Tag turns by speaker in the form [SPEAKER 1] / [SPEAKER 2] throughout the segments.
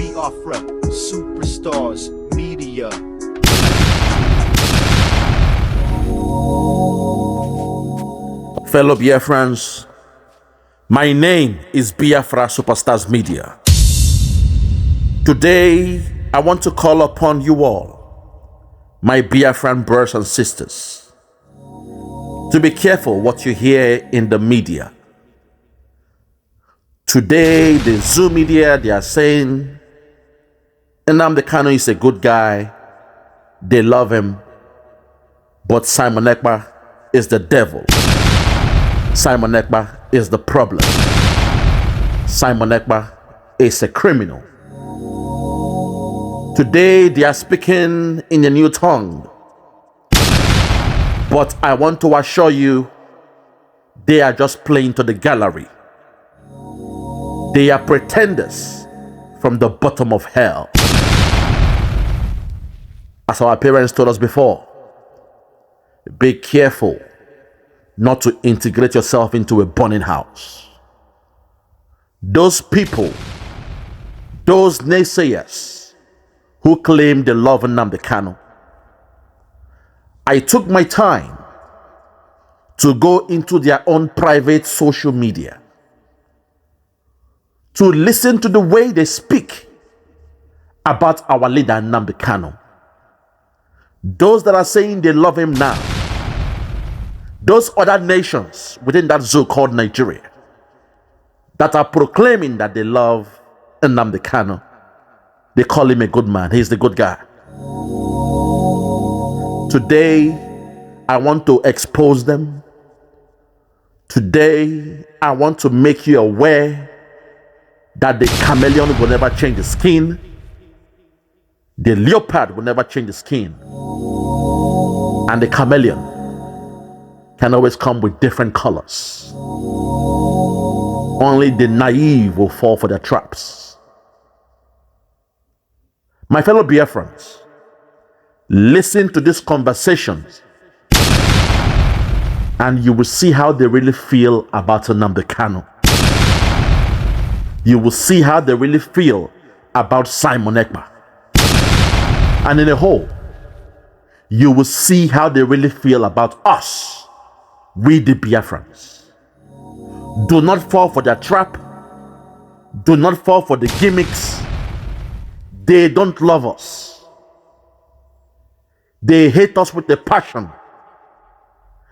[SPEAKER 1] Biafra, superstars, media.
[SPEAKER 2] Fellow Biafrans, my name is Biafra Superstars Media. Today, I want to call upon you all, my Biafran brothers and sisters, to be careful what you hear in the media. Today, the Zoo media, they are saying Nnamdi Kanu is a good guy, they love him, but Simon Ekpa is the devil. Simon Ekpa is the problem. Simon Ekpa is a criminal. Today they are speaking in a new tongue. But I want to assure you, they are just playing to the gallery. They are pretenders from the bottom of hell. As our parents told us before, be careful not to integrate yourself into a burning house. Those people, those naysayers who claim they love Nnamdi Kanu, I took my time to go into their own private social media to listen to the way they speak about our leader Nnamdi Kanu. Those that are saying they love him now, those other nations within that zoo called Nigeria that are proclaiming that they love Nnamdi Kanu, they call him a good man. He's the good guy. Today, I want to expose them. Today, I want to make you aware that the chameleon will never change the skin. The leopard will never change the skin. And the chameleon can always come with different colors. Only the naive will fall for their traps. My fellow Biafrans, listen to these conversations and you will see how they really feel about Nnamdi Kanu. You will see how they really feel about Simon Ekpa. And in a whole, you will see how they really feel about us, we the Biafrans. Do not fall for their trap. Do not fall for the gimmicks. They don't love us. They hate us with a passion.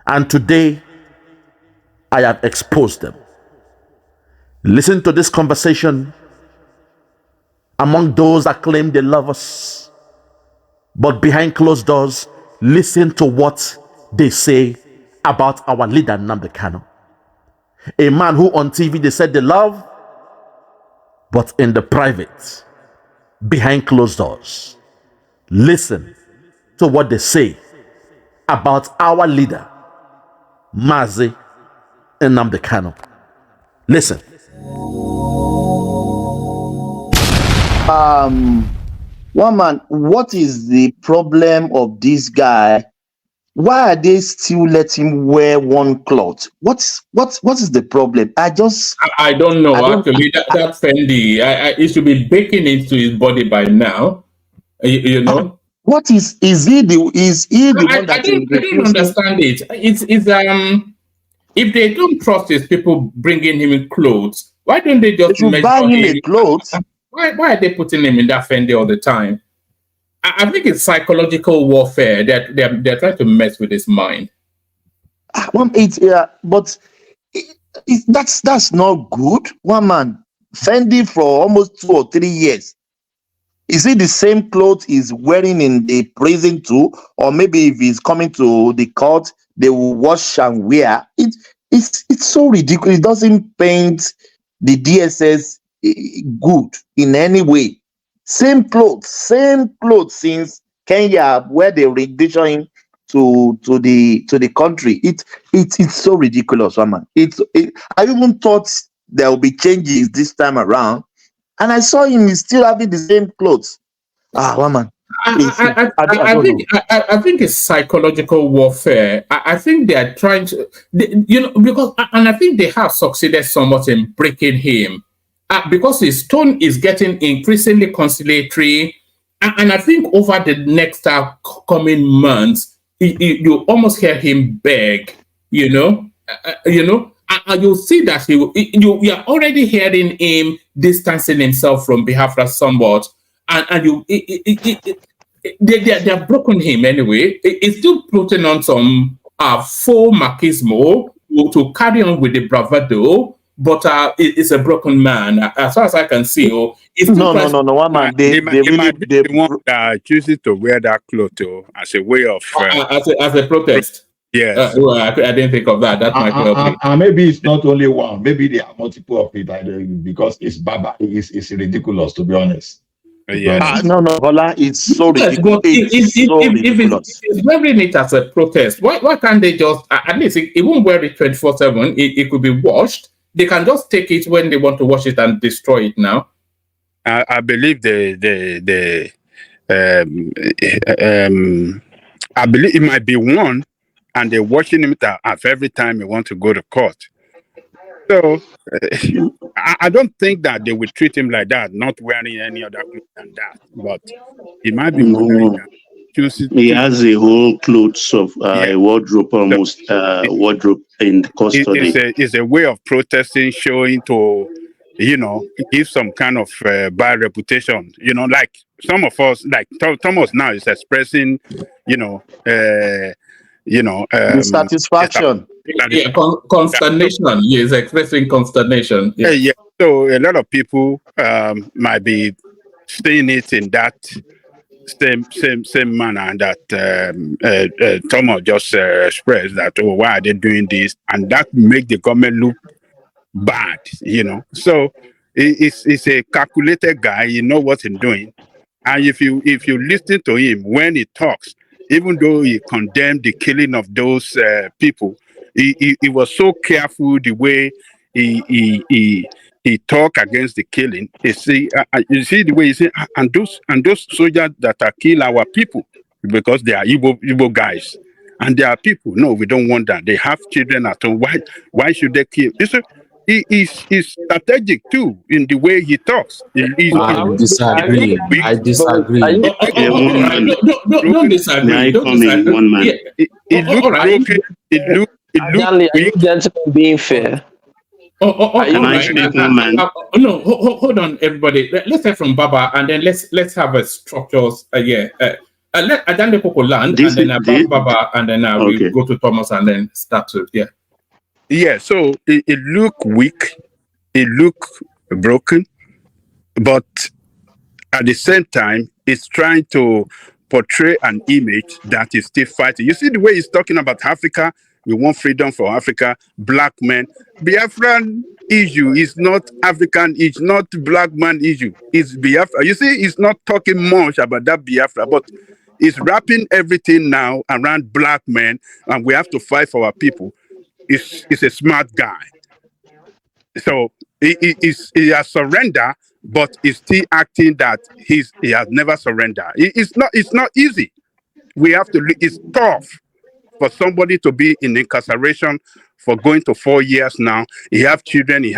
[SPEAKER 2] And today, I have exposed them. Listen to this conversation among those that claim they love us. But behind closed doors, listen to what they say about our leader Nnamdi Kanu. A man who on TV they said they love, but in the private, behind closed doors, listen to what they say about our leader, Mazi Nnamdi Kanu. Listen.
[SPEAKER 3] One man, what is the problem of this guy? Why are they still letting him wear one cloth? What is the problem?
[SPEAKER 4] I don't know. Actually, that Fendi, it should be baking into his body by now. You know.
[SPEAKER 3] What is he the one that
[SPEAKER 4] I don't understand it. It's if they don't trust these people bringing him in clothes, why don't they just
[SPEAKER 3] buy him a clothes?
[SPEAKER 4] Why are they putting him in that Fendi all the time? I think it's psychological warfare that they're trying to mess with his mind.
[SPEAKER 3] That's not good. One man, Fendi for almost 2 or 3 years. Is it the same clothes he's wearing in the prison too? Or maybe if he's coming to the court, they will wash and wear. It's so ridiculous. It doesn't paint the DSS good in any way. Same clothes since Kenya, where they rendition him to the country. It's so ridiculous, man. I even thought there will be changes this time around, and I saw him still having the same clothes. Man.
[SPEAKER 4] I think it's psychological warfare. I think they are trying to, because I think they have succeeded somewhat in breaking him. because his tone is getting increasingly conciliatory, and I think over the next coming months, you almost hear him beg, and you'll see that you are already hearing him distancing himself from Biafra somewhat, and they have broken him anyway. He's still putting on some faux machismo to carry on with the bravado, but it's a broken man as far as I can see.
[SPEAKER 3] No. One man, they really
[SPEAKER 5] the one that chooses to wear that cloth as a way of
[SPEAKER 4] as a protest.
[SPEAKER 5] Yes.
[SPEAKER 4] I didn't think of that. That might help.
[SPEAKER 6] And maybe it's not only one. Maybe there are multiple of it because it's baba. It's ridiculous, to be honest.
[SPEAKER 5] Yes.
[SPEAKER 3] No, Bola, it's so ridiculous.
[SPEAKER 4] If it's wearing it as a protest, why can't they just, at least it won't wear it 24/7. It could be washed. They can just take it when they want to wash it and destroy it now.
[SPEAKER 5] I believe I believe it might be one, and they're watching him at every time he wants to go to court. So I don't think that they would treat him like that, not wearing any other clothes than that. But it might be one that chooses.
[SPEAKER 7] He has a whole clothes of a wardrobe, almost wardrobe in custody.
[SPEAKER 5] It's a way of protesting, showing to, give some kind of bad reputation. Like some of us, like Thomas now is expressing,
[SPEAKER 3] dissatisfaction.
[SPEAKER 4] Consternation. Yes, expressing consternation.
[SPEAKER 5] Yeah. So a lot of people might be seeing it in that same manner that Thomas just expressed, that why are they doing this, and that make the government look bad. So it's a calculated guy. You know what he's doing, and if you listen to him when he talks, even though he condemned the killing of those people, he was so careful the way he talked against the killing. You see the way he say, and those soldiers that are kill our people because they are Igbo guys, and they are people. No, we don't want that. They have children at home. Why should they kill? He's strategic too in the way he talks.
[SPEAKER 8] I disagree.
[SPEAKER 4] Don't disagree.
[SPEAKER 7] One man.
[SPEAKER 5] It looks broken. It looks weak.
[SPEAKER 9] Gentlemen being fair.
[SPEAKER 4] No, hold on, everybody. Let's hear from Baba, and then let's have a structures. Let Adande Koko land, and then Baba, and then we go to Thomas, and then start to
[SPEAKER 5] Yeah, so it looked weak, it looked broken, but at the same time, it's trying to portray an image that is still fighting. You see the way he's talking about Africa, we want freedom for Africa, black men. Biafran issue is not African, it's not black man issue, it's Biafra. You see, he's not talking much about that Biafra, but he's wrapping everything now around black men, and we have to fight for our people. He's a smart guy. So he has surrendered, but he's still acting that he has never surrendered. It's not easy. It's tough for somebody to be in incarceration for going to 4 years now. He have children,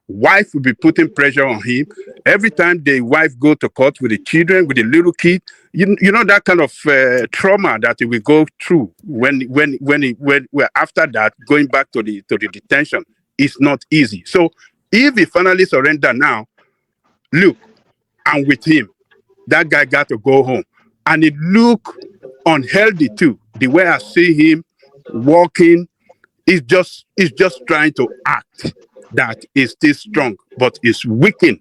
[SPEAKER 5] wife will be putting pressure on him. Every time the wife go to court with the children, with the little kid, you know that kind of trauma that he will go through when after that, going back to the detention is not easy. So if he finally surrender now, look, I'm with him. That guy got to go home, and it look unhealthy too. The way I see him walking, he's just trying to act that is still strong, but it's weakened,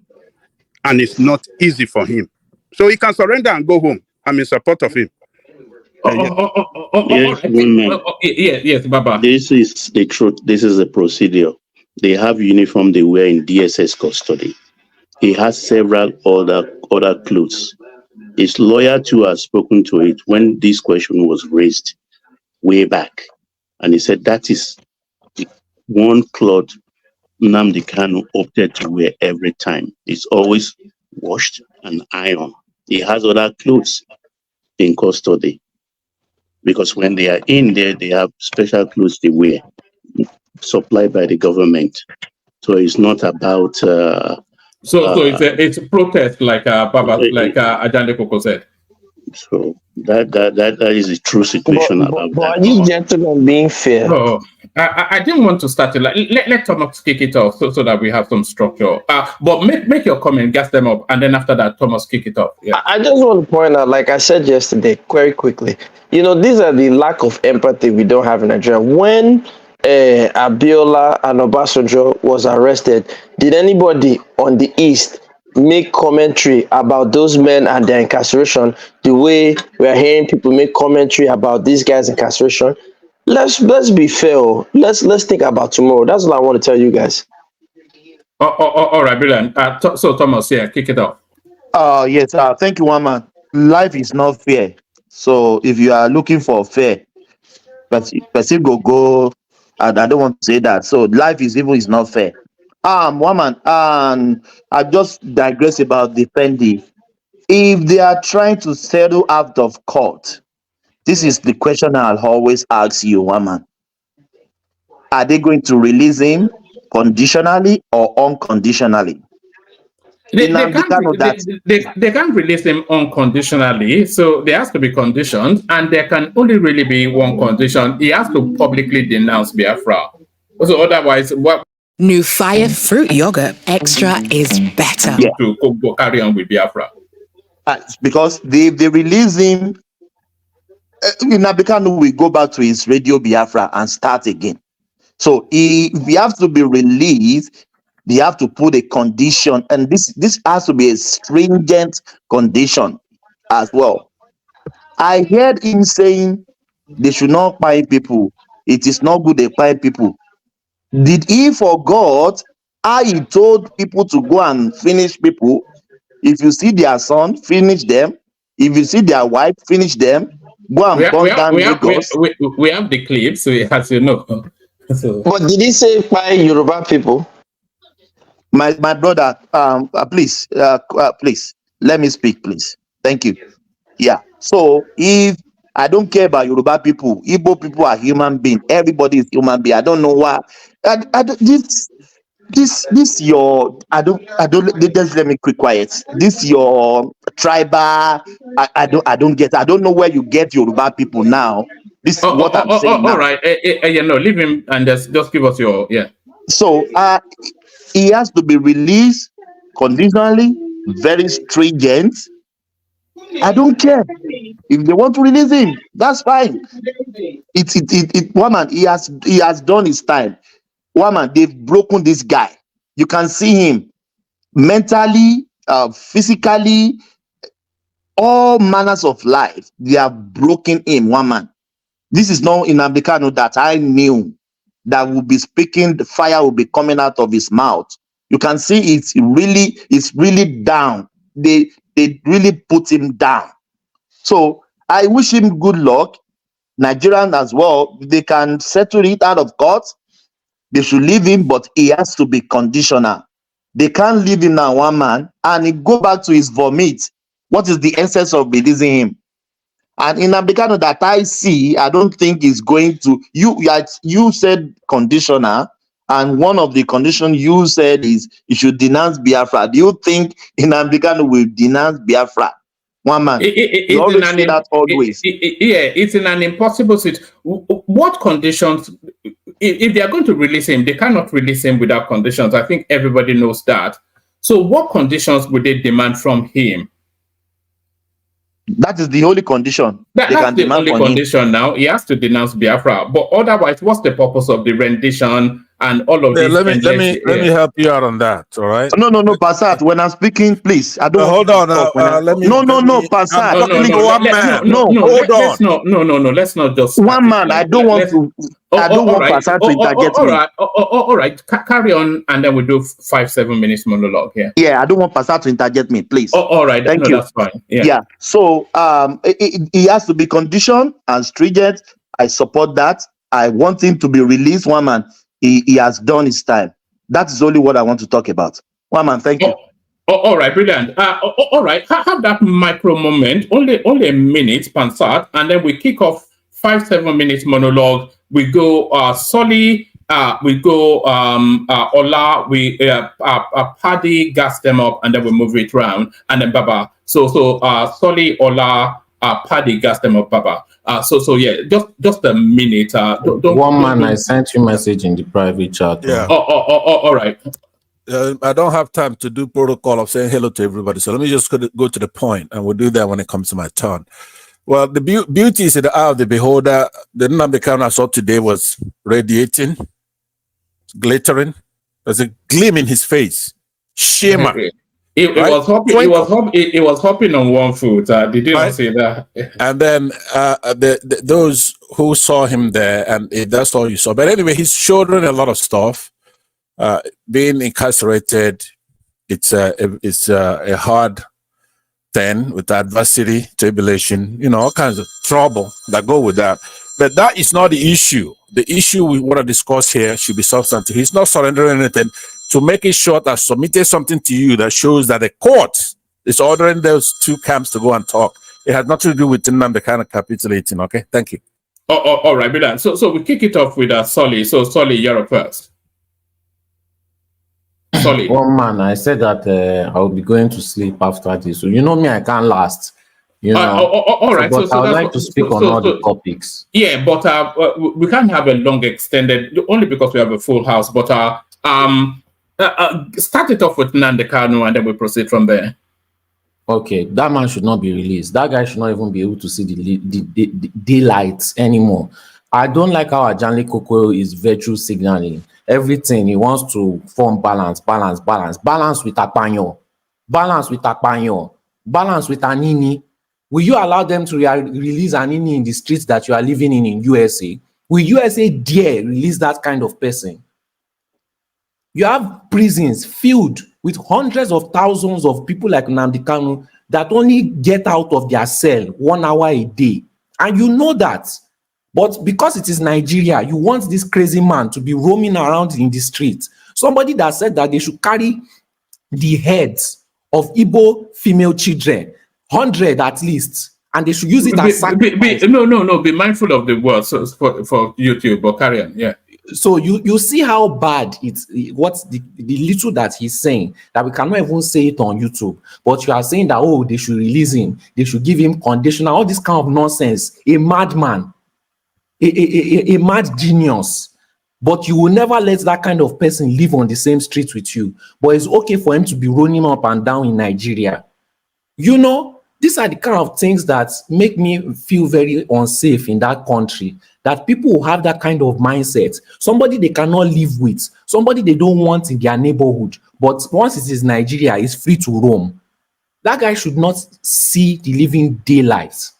[SPEAKER 5] and it's not easy for him. So he can surrender and go home. I'm in support of him.
[SPEAKER 7] Yes,
[SPEAKER 4] Baba.
[SPEAKER 7] This is the truth. This is the procedure. They have uniform they wear in DSS custody. He has several other clothes. His lawyer too has spoken to it when this question was raised way back, and he said that is the one cloth Nnamdi Kanu opted to wear every time. It's always washed and ironed. He has other clothes in custody because when they are in there, they have special clothes they wear, supplied by the government. So it's not about
[SPEAKER 4] So it's a protest, like Ajande Koko said.
[SPEAKER 7] So that is the true situation about
[SPEAKER 9] But
[SPEAKER 7] that.
[SPEAKER 9] are you gentlemen being fair?
[SPEAKER 4] No, I didn't want to start it. Let Thomas kick it off so that we have some structure. But make your comment, gas them up, and then after that, Thomas kick it off. Yeah.
[SPEAKER 9] I just want to point out, like I said yesterday, very quickly, these are the lack of empathy we don't have in Nigeria. When Abiola and Obasanjo was arrested, did anybody on the East make commentary about those men and their incarceration the way we are hearing people make commentary about these guys' incarceration? Let's be fair. Let's think about tomorrow. That's all I want to tell you guys.
[SPEAKER 4] All right, brilliant. So Thomas, kick it off.
[SPEAKER 3] Yes, thank you, one man. Life is not fair. So if you are looking for fair, person go, and I don't want to say that. So life is not fair. One man, and I just digress about the Fendi. If they are trying to settle out of court, this is the question I'll always ask you, one man. Are they going to release him conditionally or unconditionally?
[SPEAKER 4] They can't release him unconditionally, so there has to be conditions, and there can only really be one condition. He has to publicly denounce Biafra. So otherwise, what?
[SPEAKER 10] New Fire Fruit Yogurt Extra is better.
[SPEAKER 4] To go carry on with Biafra.
[SPEAKER 3] Because they release him, Nnamdi Kanu will go back to his radio Biafra and start again. So if he has to be released, they have to put a condition, and this has to be a stringent condition as well. I heard him saying they should not buy people. It is not good they buy people. Did he forgot how he told people to go and finish people? If you see their son, finish them. If you see their wife, finich them. Go and burn down Lagos.
[SPEAKER 4] We have the clips, so as you know. So.
[SPEAKER 9] But did he say by Yoruba people?
[SPEAKER 3] My brother, please, let me speak, please. Thank you. Yeah. So if I don't care about Yoruba people, Igbo people are human beings. Everybody is human being. I don't know why. This your just let me keep quiet. This your tribal. I don't get. I don't know where you get Yoruba people now. This is what I'm saying now.
[SPEAKER 4] All right. Leave him and just give us your
[SPEAKER 3] So he has to be released conditionally, very stringent. I don't care if they want to release him. That's fine. Woman, he has done his time. Woman, they've broken this guy. You can see him mentally, physically, all manners of life. They have broken him. Woman, this is not Nnamdi Kanu that I knew that will be speaking. The fire will be coming out of his mouth. You can see it's really down. They really put him down. So I wish him good luck. Nigerian as well. They can settle it out of court. They should leave him, but he has to be conditional. They can't leave him now, one man, and he go back to his vomit. What is the essence of releasing him? And in Nnamdi Kanu that I see, I don't think is going to. You said conditional, and one of the conditions you said is you should denounce Biafra. Do you think Nnamdi Kanu will denounce Biafra? One man, you always say that always.
[SPEAKER 4] It's in an impossible situation. What conditions? If they are going to release him, they cannot release him without conditions. I think everybody knows that. So what conditions would they demand from him?
[SPEAKER 3] That is the only condition.
[SPEAKER 4] That's the only condition now. He has to denounce Biafra. But otherwise, what's the purpose of the rendition and all of this?
[SPEAKER 11] Let me help you out on that. All right.
[SPEAKER 3] No, Passat. When I'm speaking, please. I don't.
[SPEAKER 11] Hold on.
[SPEAKER 3] Passat.
[SPEAKER 4] No. Let's not just.
[SPEAKER 3] One man. I don't want to. I don't want Passat to interject me.
[SPEAKER 4] All right. Carry on, and then we do 5-7 minutes monologue here.
[SPEAKER 3] Yeah, I don't want Passat to interject me, please.
[SPEAKER 4] All right.
[SPEAKER 3] Thank you.
[SPEAKER 4] That's fine.
[SPEAKER 3] Yeah. So he has to be conditioned and stringent. I support that. I want him to be released. One man. He has done his time. That is only what I want to talk about. One man, thank you.
[SPEAKER 4] All right, brilliant. All right, have that micro moment, only a minute, Pansat, and then we kick off 5-7 minutes monologue. We go Solly, we go Ola, we Paddy gas them up, and then we move it around, and then Baba. So Solly, Ola, Paddy gas them up, Baba. So yeah, just a minute.
[SPEAKER 8] I sent you message in the private chat.
[SPEAKER 11] Yeah.
[SPEAKER 4] All right.
[SPEAKER 11] I don't have time to do protocol of saying hello to everybody, so let me just go to the point, and we'll do that when it comes to my turn. Well, the beauty is in the eye of the beholder. The Nnamdi Kanu I saw today was radiating, glittering. There's a gleam in his face. Shimmer.
[SPEAKER 4] It was hopping on one foot. Did you not say that?
[SPEAKER 11] And then those who saw him there, and that's all you saw. But anyway, he's shouldering a lot of stuff. Being incarcerated, it's a hard thing with adversity, tribulation, all kinds of trouble that go with that. But that is not the issue. The issue we want to discuss here should be substantive. He's not surrendering anything. To make it short, I submitted something to you that shows that the court is ordering those two camps to go and talk. It has nothing to do with Nnamdi Kanu capitulating. Okay, thank you.
[SPEAKER 4] All right, Bilan. So we kick it off with Solly. So Solly, you're up first. Solly.
[SPEAKER 8] One man, I said that I'll be going to sleep after this. So you know me, I can't last.
[SPEAKER 4] All right.
[SPEAKER 8] But I would like to speak on all the topics.
[SPEAKER 4] Yeah, but we can't have a long extended only because we have a full house. But start it off with Nnamdi Kanu, and then we proceed from there.
[SPEAKER 8] Okay, that man should not be released. That guy should not even be able to see the daylight anymore. I don't like how Ajanle Koko is virtue signaling. Everything he wants to form balance with Akpanyo, balance with Anini. Will you allow them to release Anini in the streets that you are living in USA? Will USA dare release that kind of person? You have prisons filled with hundreds of thousands of people like Nnamdi Kanu that only get out of their cell 1 hour a day. And you know that. But because it is Nigeria, you want this crazy man to be roaming around in the streets. Somebody that said that they should carry the heads of Igbo female children, 100 at least, and they should use it as sacrifice.
[SPEAKER 4] No. Be mindful of the words for YouTube, but carry on. Yeah.
[SPEAKER 8] So you see how bad it's what's the little that he's saying that we cannot even say it on YouTube. But you are saying that they should release him, they should give him conditional, all this kind of nonsense. A madman. A mad genius, but you will never let that kind of person live on the same street with you. But it's okay for him to be running up and down in Nigeria. These are the kind of things that make me feel very unsafe in that country, that people who have that kind of mindset, somebody they cannot live with, somebody they don't want in their neighborhood, but once it is Nigeria, it's free to roam. That guy should not see the living daylight.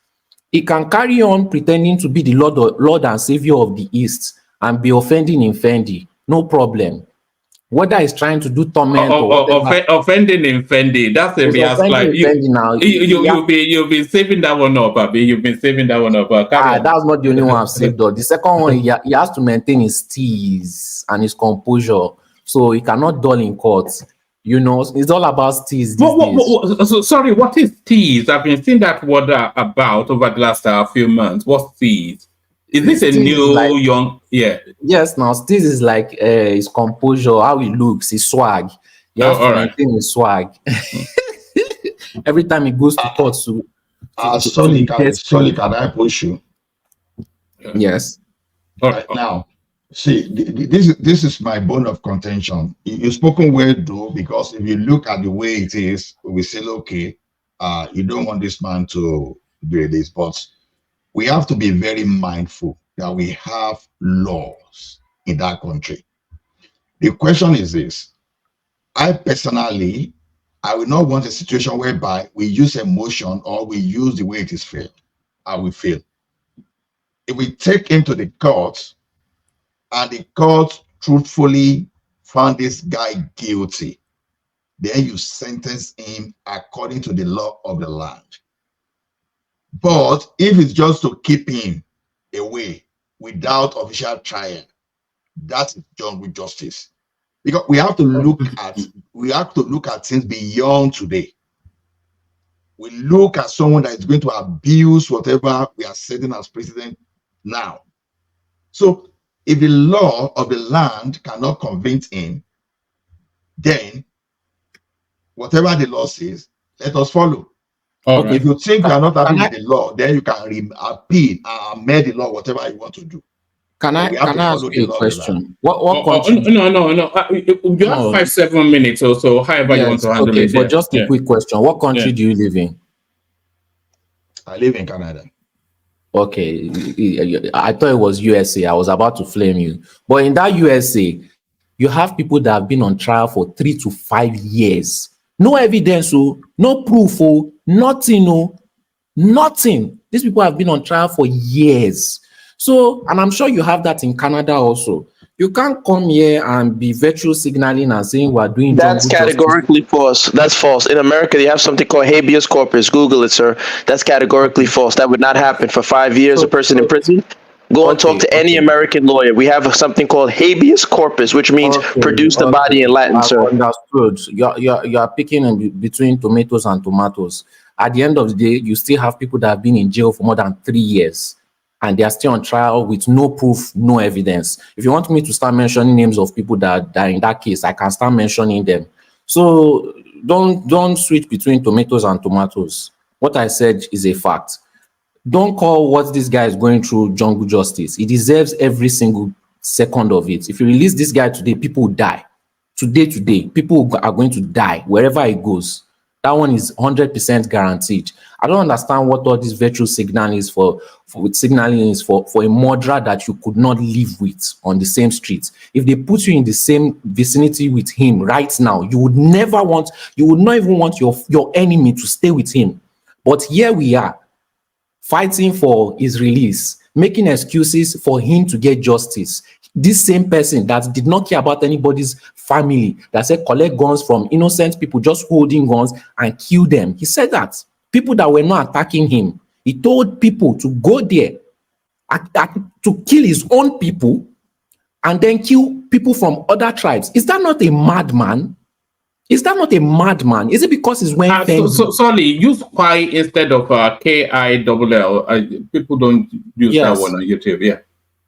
[SPEAKER 8] He can carry on pretending to be the Lord and Savior of the East and be offending in Fendi. No problem. Whether he's trying to do torment
[SPEAKER 4] offending in Fendi, that's a real like you've been saving that one up, Abi. You've been saving that one up.
[SPEAKER 8] That's not the only one I've saved up. The second one, he has to maintain his steez and his composure, so he cannot dull in court. It's all about steez.
[SPEAKER 4] Sorry, what is steez? I've been seeing that word about over the last few months. What's steez? Is this a new young? Yeah.
[SPEAKER 8] Yes, now steez is like his composure, how he looks, his swag. He has to maintain his swag. Every time he goes to court
[SPEAKER 6] Solly, can I push you?
[SPEAKER 8] Yes.
[SPEAKER 6] Right now. See, this is my bone of contention. You've spoken well, though, because if you look at the way it is, we say, okay, you don't want this man to do this, but we have to be very mindful that we have laws in that country. The question is this: I personally, I will not want a situation whereby we use emotion or we use the way it is felt. I will feel. If we take him to the court, and the court truthfully found this guy guilty, then you sentence him according to the law of the land. But if it's just to keep him away without official trial, that is done with justice. Because we have to look at things beyond today. We look at someone that is going to abuse whatever we are setting as precedent now. So If the law of the land cannot convince him, then whatever the law says, let us follow.
[SPEAKER 4] Okay.
[SPEAKER 6] If you think you are not happy with the law, then you can appeal and amend the law, whatever you want to do.
[SPEAKER 8] Can I ask you a question? What country?
[SPEAKER 4] No. You have 5-7 minutes or so, however you want to handle it.
[SPEAKER 8] But just a quick question. What country do you live in?
[SPEAKER 6] I live in Canada.
[SPEAKER 8] Okay. I thought it was USA. I was about to flame you. But in that USA, you have people that have been on trial for 3 to 5 years. No evidence, no proof, nothing, nothing. These people have been on trial for years. So, and I'm sure you have that in Canada also. You can't come here and be virtue signaling and saying we're doing.
[SPEAKER 9] That's categorically false. That's false. In America, they have something called habeas corpus. Google it, sir. That's categorically false. That would not happen for 5 years. A person in prison. Go and talk to any American lawyer. We have something called habeas corpus, which means produce the body in Latin, sir.
[SPEAKER 8] Understood. You're picking in between tomatoes and tomatoes. At the end of the day, you still have people that have been in jail for more than 3 years. And they are still on trial with no proof, no evidence. If you want me to start mentioning names of people that are in that case, I can start mentioning them. So don't switch between tomatoes and tomatoes. What I said is a fact. Don't call what this guy is going through jungle justice. He deserves every single second of it. If you release this guy today, people will die. Today, people are going to die wherever he goes. That one is 100% guaranteed. I don't understand what all this virtue signaling is for a murderer that you could not live with on the same street. If they put you in the same vicinity with him right now, you would not even want your enemy to stay with him. But here we are, fighting for his release, making excuses for him to get justice. This same person that did not care about anybody's family, that said collect guns from innocent people just holding guns and kill them. He said that. People that were not attacking him. He told people to go there to kill his own people and then kill people from other tribes. Is that not a madman? Is that not a madman? Is it because he's wearing
[SPEAKER 4] sorry, use Pi instead of KILL. People don't use that one on YouTube. Yeah.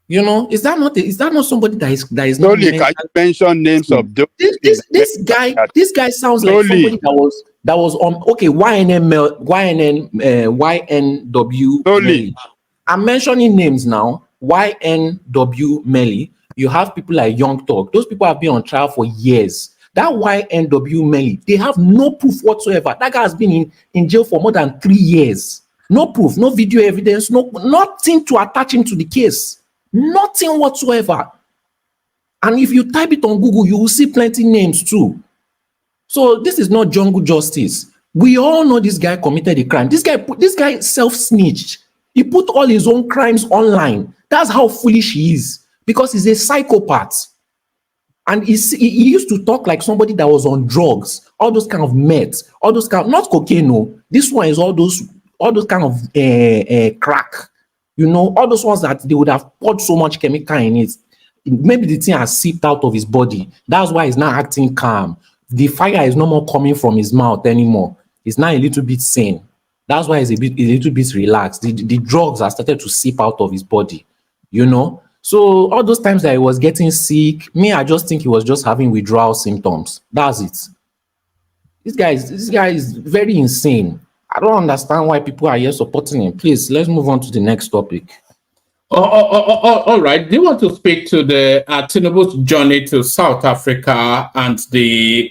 [SPEAKER 8] You know, is that not somebody that is not?
[SPEAKER 5] Can you mention names of those?
[SPEAKER 8] This guy sounds like somebody that was on YNW Melly. I'm mentioning names now. YNW Melly. You have people like Young Talk. Those people have been on trial for years. That YNW Melly, they have no proof whatsoever. That guy has been in jail for more than 3 years. No proof, no video evidence, nothing to attach him to the case. Nothing whatsoever. And if you type it on Google, you will see plenty names too. So this is not jungle justice. We all know this guy committed a crime. This guy self-snitched. He put all his own crimes online. That's how foolish he is, because he's a psychopath. And he used to talk like somebody that was on drugs, all those kind of meds, all those kind of, not cocaine, no. This one is all those kind of crack. You know, all those ones that they would have poured so much chemical in it. Maybe the thing has seeped out of his body. That's why he's not acting calm. The fire is no more coming from his mouth anymore. He's now a little bit sane. That's why he's a little bit relaxed. The drugs have started to seep out of his body, you know. So all those times that he was getting sick, I just think he was just having withdrawal symptoms. That's it. This guy is very insane. I don't understand why people are here supporting him. Please, let's move on to the next topic.
[SPEAKER 4] All right. Do you want to speak to the Tinubu's journey to South Africa and the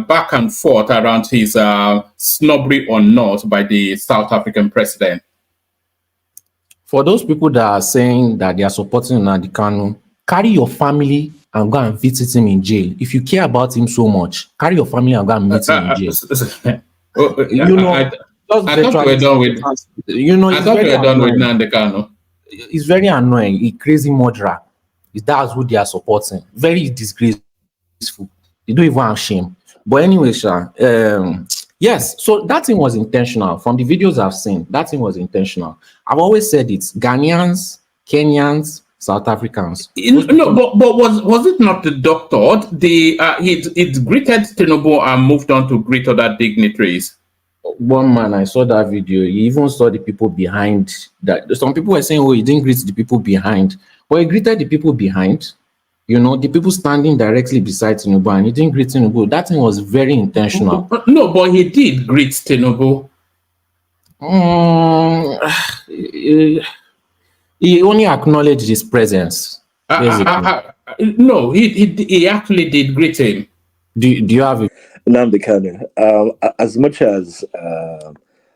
[SPEAKER 4] back and forth around his snobbery or not by the South African president?
[SPEAKER 8] For those people that are saying that they are supporting Nnamdi Kanu, carry your family and go and visit him in jail. If you care about him so much, carry your family and go and meet him in jail. You know, I thought we were done with. You know, I thought we were done with Nnamdi Kanu. It's very annoying. A crazy murderer. That's who they are supporting. Very disgraceful. They don't even have shame. But anyway, yes. So that thing was intentional. From the videos I've seen, that thing was intentional. I've always said it. Ghanaians, Kenyans, South Africans.
[SPEAKER 4] No, but was it not the doctor? It greeted Tinubu and moved on to greet other dignitaries.
[SPEAKER 8] One man, I saw that video. He even saw the people behind. That some people were saying, "Oh, he didn't greet the people behind," but he greeted the people behind. You know, the people standing directly beside Tinubu, and he didn't greet Tinubu. That thing was very intentional.
[SPEAKER 4] No, but he did greet Tinubu.
[SPEAKER 8] He only acknowledged his presence.
[SPEAKER 4] No, he actually did greet him.
[SPEAKER 8] Do you have it?
[SPEAKER 12] Nnamdi Kanu, as much as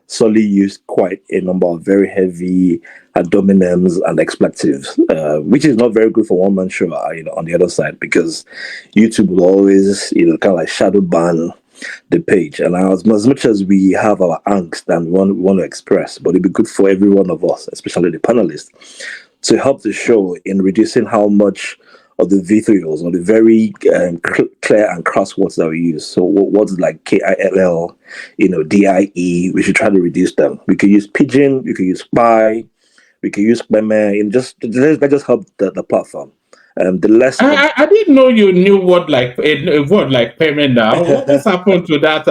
[SPEAKER 12] Solly used quite a number of very heavy dominants and expletives, which is not very good for one man show, on the other side, because YouTube will always, kind of like shadow ban the page. And as much as we have our angst and want to express, but it'd be good for every one of us, especially the panelists, to help the show in reducing how much of the vitriol or the very clear and crass words that we use. So words like KILL, DIE, we should try to reduce them. We could use pigeon, we could use spy, we could use meme, and let's just help the platform. The less
[SPEAKER 4] I didn't know you knew a word like payment now. What has happened to that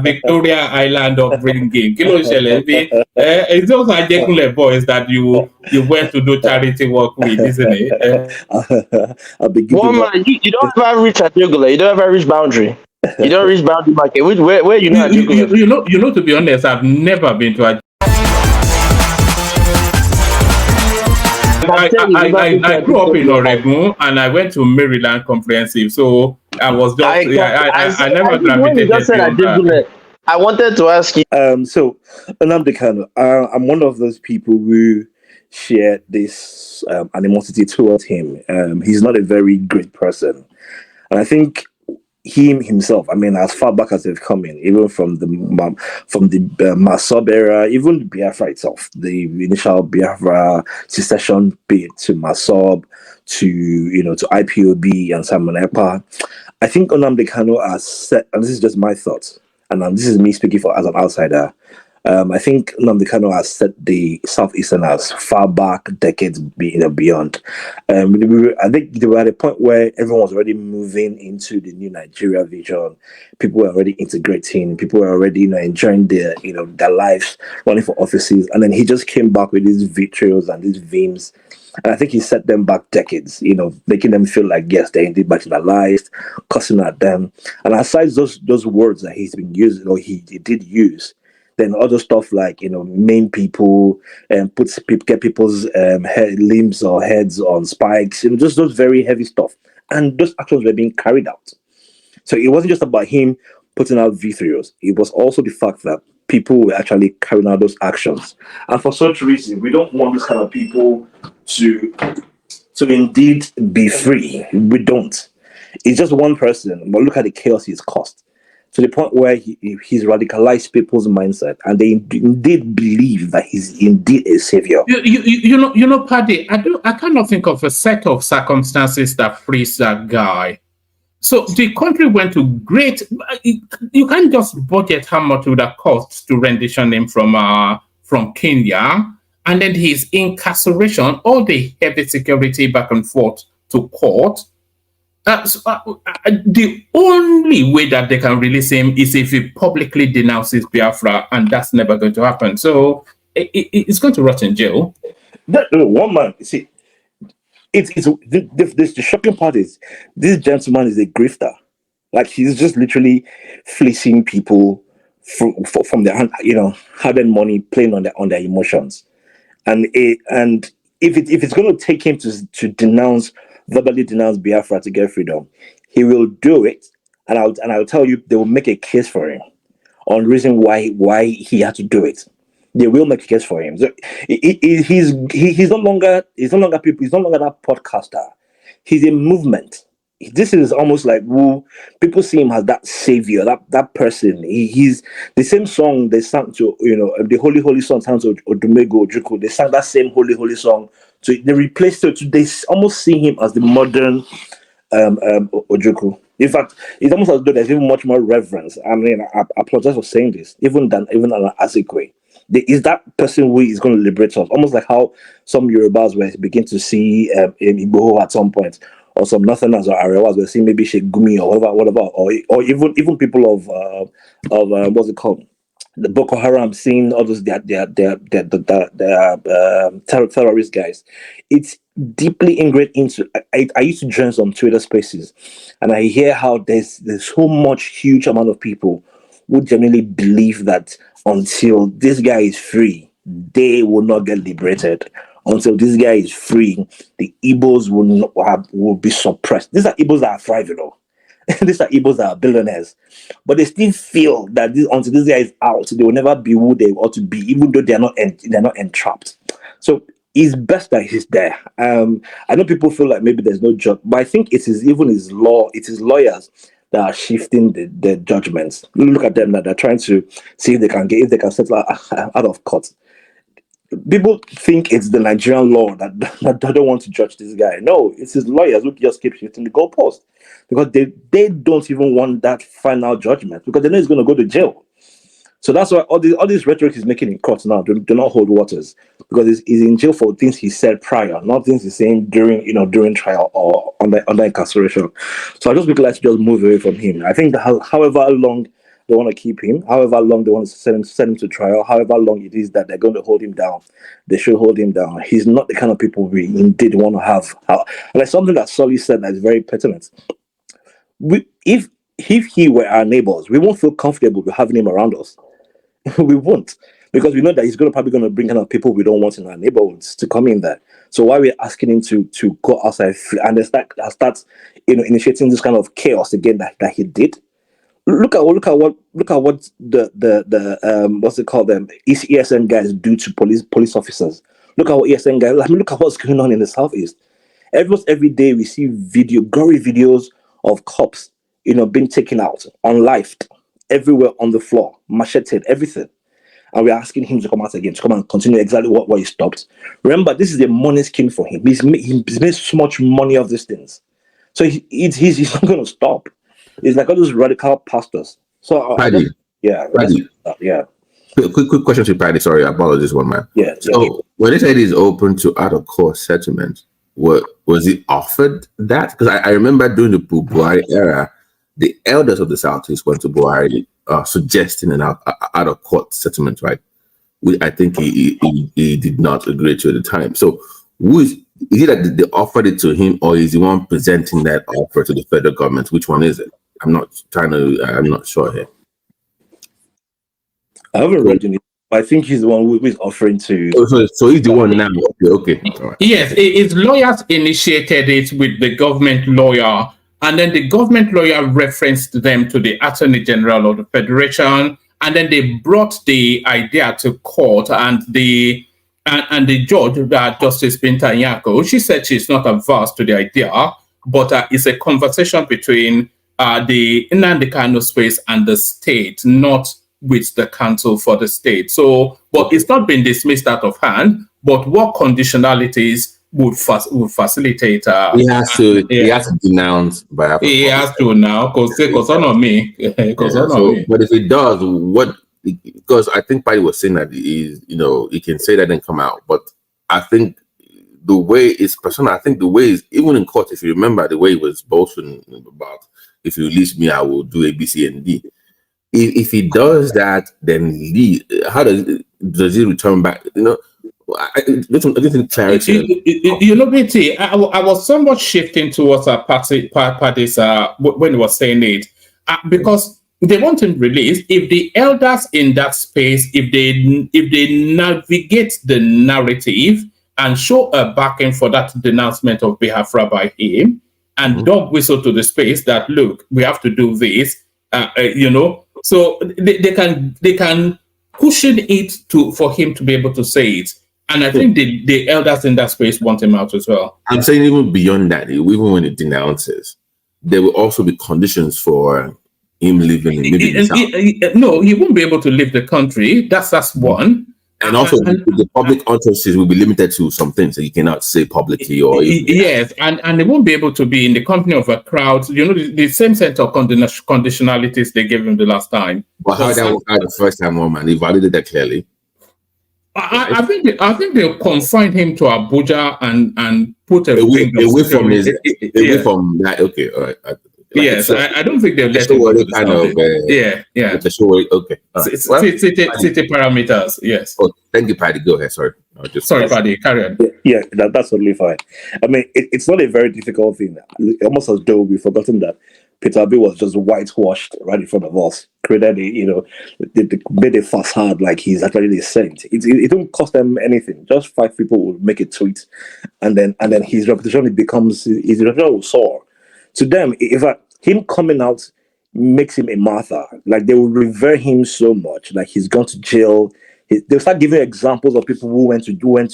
[SPEAKER 4] Victoria Island upbringing? It's those Ajekule boys that you went to do charity work with, isn't it?
[SPEAKER 9] One man, you don't ever reach a jugular. You don't ever reach boundary. You don't reach boundary market. Where you know
[SPEAKER 4] you know, to be honest, I've never been to a I grew up in Oregon and I went to Maryland Comprehensive, so I was just I never gravitated.
[SPEAKER 9] I wanted to ask you.
[SPEAKER 12] So Nnamdi Kanu, I'm one of those people who share this animosity towards him. He's not a very great person, and I think himself, as far back as they've come in, even from the Masob era, even the Biafra itself, the initial Biafra secession bid to Masob, to IPOB and Simon Epa, I think Nnamdi Kanu has set, and this is just my thoughts, and this is me speaking as an outsider. I think Nnamdi Kanu has set the Southeasterners far back, decades beyond. I think they were at a point where everyone was already moving into the new Nigeria vision. People were already integrating. People were already enjoying their lives, running for offices. And then he just came back with these vitrios and these vim. And I think he set them back decades, making them feel like, yes, they're indeed marginalized, cussing at them. And aside those words that he's been using, or he did use, then other stuff like maim people and get people's limbs or heads on spikes, just those very heavy stuff, and those actions were being carried out. So it wasn't just about him putting out vitrios; it was also the fact that people were actually carrying out those actions, and for such reason, we don't want this kind of people to indeed be free. We don't. It's just one person, but look at the chaos he's caused. To the point where he's radicalized people's mindset, and they indeed believe that he's indeed a savior.
[SPEAKER 4] You know, Paddy, I cannot think of a set of circumstances that frees that guy. So the country went to great. You can't just budget how much it would have cost to rendition him from Kenya, and then his incarceration, all the heavy security back and forth to court. The only way that they can release him is if he publicly denounces Biafra, and that's never going to happen. So it's going to rot in jail.
[SPEAKER 12] One man, see, the shocking part is this gentleman is a grifter. Like, he's just literally fleecing people from their hand, hard-earned money, playing on their emotions. And if it's going to take him to verbally denounce Biafra to get freedom, he will do it, and I'll tell you, they will make a case for him on reason why he had to do it. They will make a case for him. So he's no longer people. He's no longer that podcaster. He's a movement. This is almost like people see him as that savior, that person. He's the same song they sang to the holy song sang to Odumego Ojukwu. They sang that same holy song. So they replaced it. They almost see him as the modern Ojukwu. In fact, it's almost as though there's even much more reverence. I mean, I apologize for saying this, even on an Azikwe. There is that person who is going to liberate us. Almost like how some Yorubas were begin to see Igbo at some point, or some Northerners or Arewas were seeing maybe Shegumi or whatever, or even people of what's it called? the Boko Haram, seeing all those terrorist guys. It's deeply ingrained into. I used to join some Twitter spaces, and I hear how there's so much huge amount of people who genuinely believe that until this guy is free, they will not get liberated. Until this guy is free, the Igbos will be suppressed. These are Igbos that are thriving, though. These are Igbos that are billionaires, but they still feel that until this guy is out, they will never be who they ought to be, even though they're not entrapped. So it's best that he's there. I know people feel like maybe there's no judge, but I think it is even his lawyers that are shifting the judgments. Look at them, that they're trying to see if they can settle out of court. People think it's the Nigerian law that don't want to judge this guy. No, it's his lawyers who just keep shifting the goalpost, because they don't even want that final judgment, because they know he's going to go to jail. So that's why all this rhetoric he's making in court now do not hold waters, because he's in jail for things he said prior, not things he's saying during trial or under incarceration. So I just would like to just move away from him. I think that however long they want to keep him, however long they want to send him to trial, however long it is that they're going to hold him down, they should hold him down. He's not the kind of people we indeed want to have. And there's something that Solly said that is very pertinent. If he were our neighbors, we won't feel comfortable with having him around us. We won't, because we know that he's probably going to bring kind of people we don't want in our neighborhoods to come in there. So why we're asking him to go outside and they start initiating this kind of chaos again that he did. Look at what the what's it called, them ESN guys do to police officers. Look at what ESN guys. Look at what's going on in the southeast. Every day we see gory videos of cops, being taken out, unlived, everywhere on the floor, macheted, everything. And we're asking him to come out again, to come and continue exactly what he stopped. Remember, this is a money scheme for him. He's made so much money of these things, so he's not going to stop. It's like all those radical pastors. So
[SPEAKER 13] Paddy. Quick question to Paddy. Sorry, I apologize, one man.
[SPEAKER 12] Yeah.
[SPEAKER 13] So when they said he's open to out of court settlement, was he offered that? Because I remember during the Buhari era, the elders of the Southeast went to Buhari suggesting an out of court settlement, right? I think he did not agree to at the time. So is it that they offered it to him, or is he one presenting that offer to the federal government? Which one is it? I'm not sure here.
[SPEAKER 12] I haven't read it. I think he's the one who is offering to.
[SPEAKER 13] So he's the one now. Okay. All right.
[SPEAKER 4] Yes, his lawyers initiated it with the government lawyer, and then the government lawyer referenced them to the Attorney General of the Federation, and then they brought the idea to court, and the judge, Justice Binta Nyako, she said she's not averse to the idea, but it's a conversation between the Nnamdi Kanu space and the state, not with the council for the state. So, but it's not been dismissed out of hand. But what conditionalities would facilitate?
[SPEAKER 13] He has to denounce Biafra.
[SPEAKER 4] He has to now, because on me.
[SPEAKER 13] But if he does, what? Because I think Paddy was saying that he can say that and come out. But I think the way it's personal. I think the way is, even in court, if you remember the way he was boasting about, if you release me, I will do A, B, C, and D. If he does that, then how does he return back? I think clarity.
[SPEAKER 4] BT, I was somewhat shifting towards Paddy's when he was saying it, because they want him released. If the elders in that space, if they navigate the narrative and show a backing for that denouncement of Biafra by him, and dog whistle to the space that, look, we have to do this, so they can cushion it for him to be able to say it. And I think the elders in that space want him out as well.
[SPEAKER 13] I'm saying even beyond that, even when it denounces, there will also be conditions for him living in
[SPEAKER 4] no, he won't be able to leave the country. That's one.
[SPEAKER 13] And also, the public utterances will be limited to some things that you cannot say publicly.
[SPEAKER 4] Yes, and they won't be able to be in the company of a crowd. The same set of conditionalities they gave him the last time.
[SPEAKER 13] But how that worked out the first time, man? He validated that clearly.
[SPEAKER 4] I think they'll confine him to Abuja and put
[SPEAKER 13] away from that. Okay, all right.
[SPEAKER 4] Yes, I don't think they'll let
[SPEAKER 13] so
[SPEAKER 4] him go to
[SPEAKER 13] worried
[SPEAKER 4] the
[SPEAKER 13] kind of
[SPEAKER 4] Saudi. Yeah.
[SPEAKER 13] It's so worried. Okay. All right. Well,
[SPEAKER 4] City parameters, yes.
[SPEAKER 13] oh, thank you, Paddy. Go ahead. Sorry.
[SPEAKER 4] Sorry, Paddy, carry on.
[SPEAKER 12] Yeah, that's totally fine. I mean, it's not a very difficult thing. Almost as though we've forgotten that Peter Obi was just whitewashed right in front of us, created they made a facade like he's actually the saint. It don't cost them anything. Just 5 people will make a tweet, and then his reputation will soar. To them, if him coming out makes him a martyr, like they will revere him so much, like he's gone to jail. They'll start giving examples of people who went to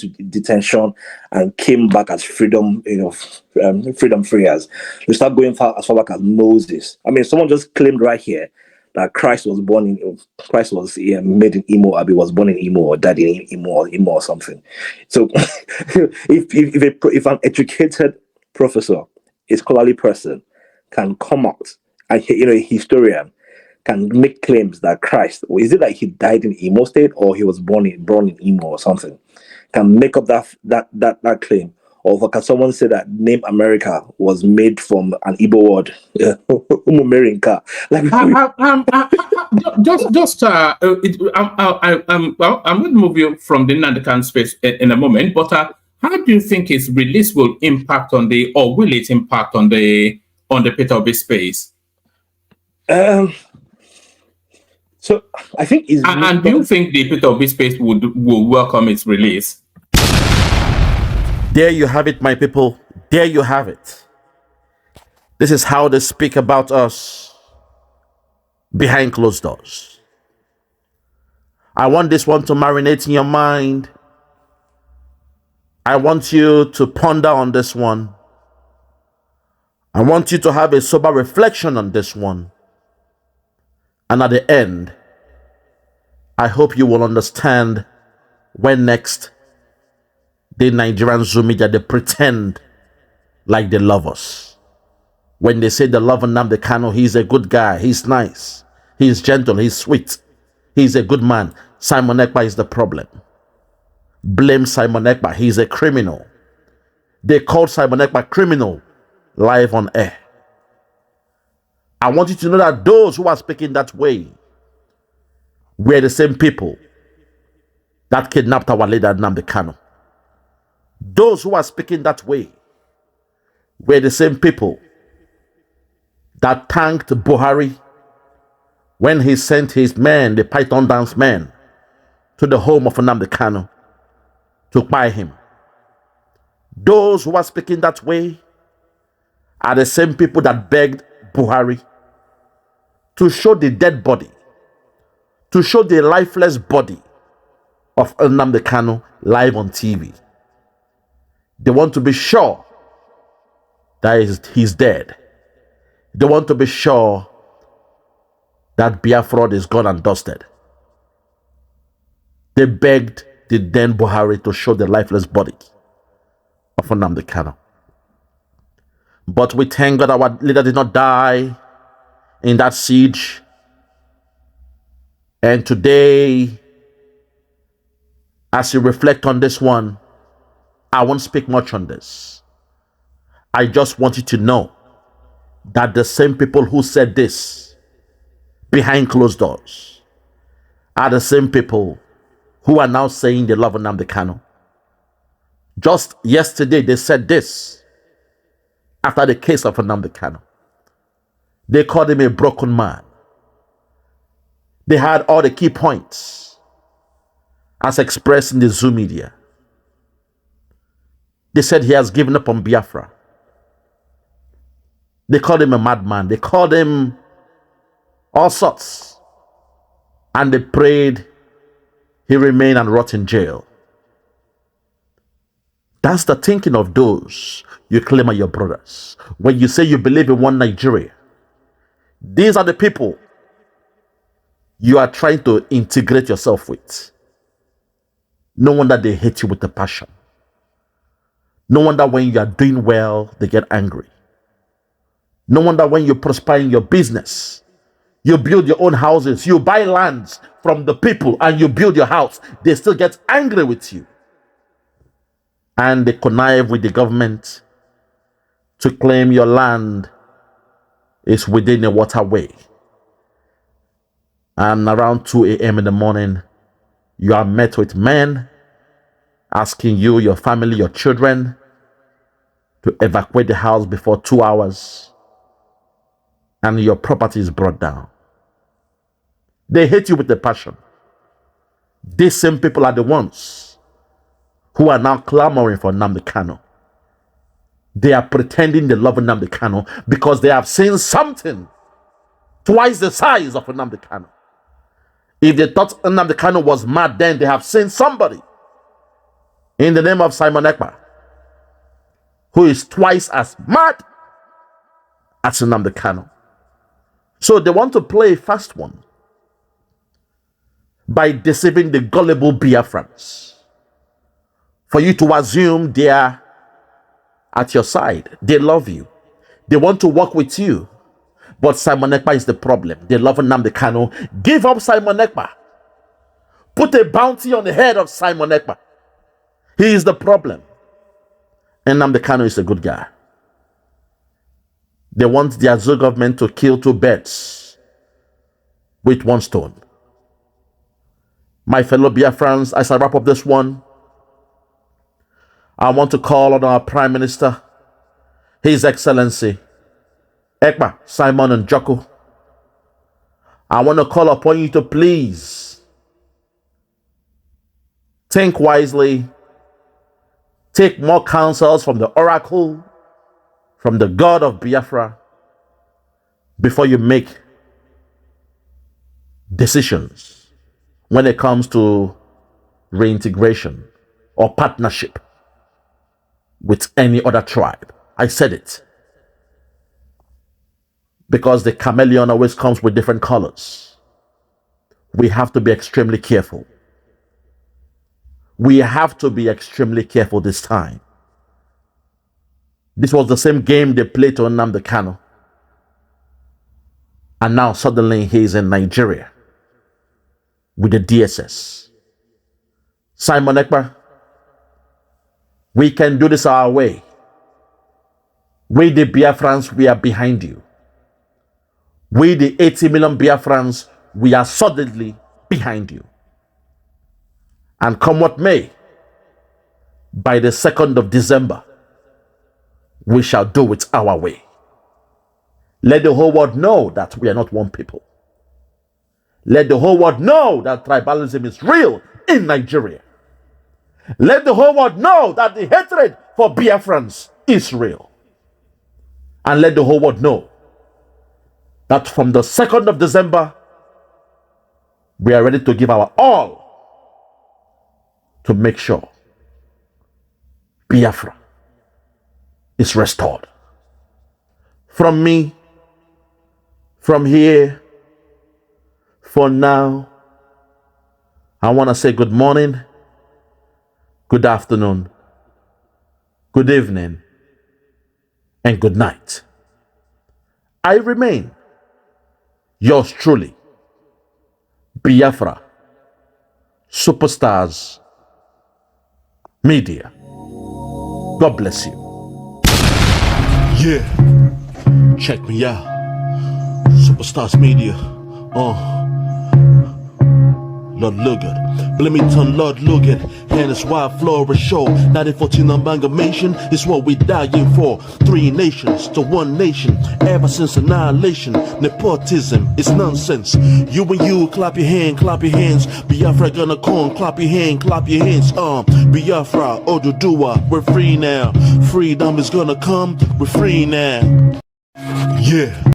[SPEAKER 12] detention and came back as freedom freers. They start going as far back as Moses. I mean, someone just claimed right here that Christ was made in Imo, Abi was born in Imo or died in Imo or something. So, if an educated professor, a scholarly person, can come out and a historian can make claims that Christ, or is it that he died in Imo State or he was born in Imo or something, can make up that claim, or can someone say that name America was made from an Igbo word, America?
[SPEAKER 4] I'm going to move you from the Nnamdi Kanu space in a moment, but how do you think his release will impact on or will it impact on the Peter Obi space?
[SPEAKER 12] So I think
[SPEAKER 4] and do you think the Peter Obi space will welcome its release?
[SPEAKER 2] There you have it, my people. There you have it. This is how they speak about us behind closed doors. I want this one to marinate in your mind. I want you to ponder on this one. I want you to have a sober reflection on this one. And at the end, I hope you will understand when next the Nigerian Zoom media, they pretend like they love us. When they say they love Nnamdi Kanu, he's a good guy, he's nice, he's gentle, he's sweet, he's a good man. Simon Ekpa is the problem. Blame Simon Ekpa, he's a criminal. They called Simon Ekpa criminal live on air. I want you to know that those who are speaking that way were the same people that kidnapped our leader Nnamdi Kanu. Those who are speaking that way were the same people that thanked Buhari when he sent his men, the Python dance men, to the home of Nnamdi Kanu to buy him. Those who are speaking that way are the same people that begged Buhari to show the dead body, to show the lifeless body of Nnamdi Kanu live on TV. They want to be sure that he's dead. They want to be sure that Biafra is gone and dusted. They begged the then Buhari to show the lifeless body of Nnamdi Kanu. But we thank God our leader did not die in that siege. And today, as you reflect on this one, I won't speak much on this. I just want you to know that the same people who said this behind closed doors are the same people who are now saying they love Nnamdi Kanu. Just yesterday, they said this after the case of Nnamdi Kanu. They called him a broken man. They had all the key points as expressed in the Zoom media. They said he has given up on Biafra. They called him a madman. They called him all sorts. And they prayed he remain and rot in jail. That's the thinking of those you claim are your brothers. When you say you believe in one Nigeria, these are the people you are trying to integrate yourself with. No wonder they hate you with a passion. No wonder when you are doing well, they get angry. No wonder when you prosper in your business, you build your own houses, you buy lands from the people and you build your house, they still get angry with you. And they connive with the government to claim your land is within a waterway. And around 2 a.m. in the morning, you are met with men asking you, your family, your children to evacuate the house before 2 hours, and your property is brought down. They hate you with a passion. These same people are the ones who are now clamoring for Nnamdi Kanu. They are pretending they love Nnamdi Kanu because they have seen something twice the size of Nnamdi Kanu. If they thought Nnamdi Kanu was mad, then they have seen somebody in the name of Simon Ekpa who is twice as mad as Nnamdi Kanu. So they want to play a fast one by deceiving the gullible Biafrans for you to assume they are at your side. They love you. They want to work with you. But Simon Ekpa is the problem. They love Nnamdi Kanu. Give up Simon Ekpa. Put a bounty on the head of Simon Ekpa. He is the problem. And Nnamdi Kanu is a good guy. They want the Azul government to kill 2 birds with 1 stone. My fellow Biafrans, as I wrap up this one, I want to call on our Prime Minister, His Excellency, Ekpa, Simon and Joko. I want to call upon you to please think wisely, take more counsels from the oracle, from the God of Biafra, before you make decisions when it comes to reintegration or partnership with any other tribe. I said it. Because the chameleon always comes with different colors. We have to be extremely careful. We have to be extremely careful this time. This was the same game they played to Nnamdi Kanu. And now suddenly he's in Nigeria with the DSS. Simon Ekpa, we can do this our way. We the Biafrans, we are behind you. We the 80 million Biafrans, we are solidly behind you. And come what may, by the 2nd of December, we shall do it our way. Let the whole world know that we are not one people. Let the whole world know that tribalism is real in Nigeria. Let the whole world know that the hatred for Biafrans is real. And let the whole world know that from the 2nd of December, we are ready to give our all to make sure Biafra is restored. From me, from here, for now, I want to say good morning, good afternoon, good evening, and good night. I remain yours truly, Biafra Superstars Media. God bless you.
[SPEAKER 14] Yeah, check me out. Superstars Media. Lord Logan, Bloomington, Lord Logan, and it's Wild Flora Show. 1914 amalgamation is what we dying for. 3 nations to 1 nation. Ever since annihilation, nepotism is nonsense. You and you, clap your hands. Biafra gonna come, clap your hands. Biafra, Odudua, we're free now. Freedom is gonna come, we're free now. Yeah.